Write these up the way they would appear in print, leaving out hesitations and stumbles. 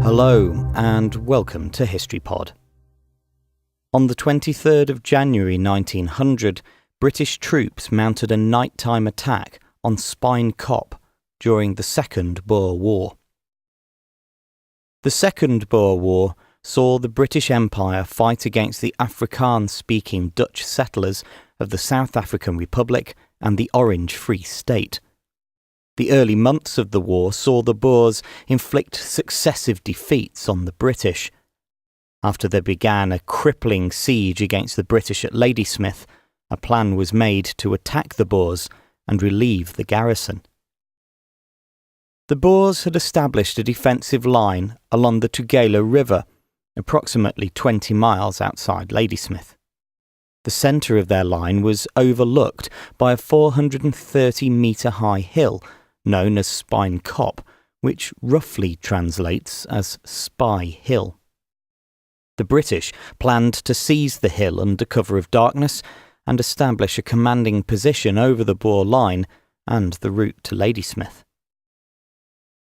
Hello and welcome to HistoryPod. On the 23rd of January 1900, British troops mounted a nighttime attack on Spion Kop during the Second Boer War. The Second Boer War saw the British Empire fight against the Afrikaans-speaking Dutch settlers of the South African Republic and the Orange Free State. The early months of the war saw the Boers inflict successive defeats on the British. After there began a crippling siege against the British at Ladysmith, a plan was made to attack the Boers and relieve the garrison. The Boers had established a defensive line along the Tugela River, approximately 20 miles outside Ladysmith. The centre of their line was overlooked by a 430-metre-high hill known as Spion Kop, which roughly translates as Spy Hill. The British planned to seize the hill under cover of darkness and establish a commanding position over the Boer line and the route to Ladysmith.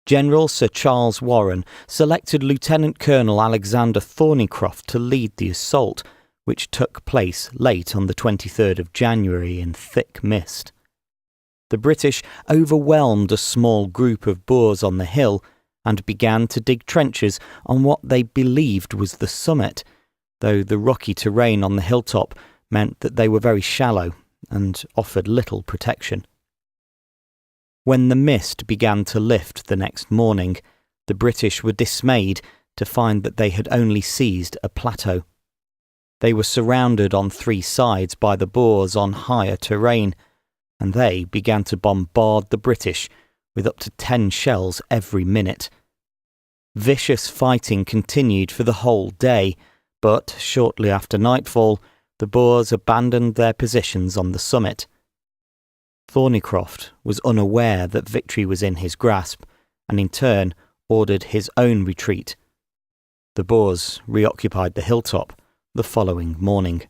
General Sir Charles Warren selected Lieutenant Colonel Alexander Thorneycroft to lead the assault, which took place late on the 23rd of January in thick mist. The British overwhelmed a small group of Boers on the hill and began to dig trenches on what they believed was the summit, though the rocky terrain on the hilltop meant that they were very shallow and offered little protection. When the mist began to lift the next morning, the British were dismayed to find that they had only seized a plateau. They were surrounded on three sides by the Boers on higher terrain, and they began to bombard the British with up to 10 shells every minute. Vicious fighting continued for the whole day, but shortly after nightfall, the Boers abandoned their positions on the summit. Thorneycroft was unaware that victory was in his grasp, and in turn ordered his own retreat. The Boers reoccupied the hilltop the following morning.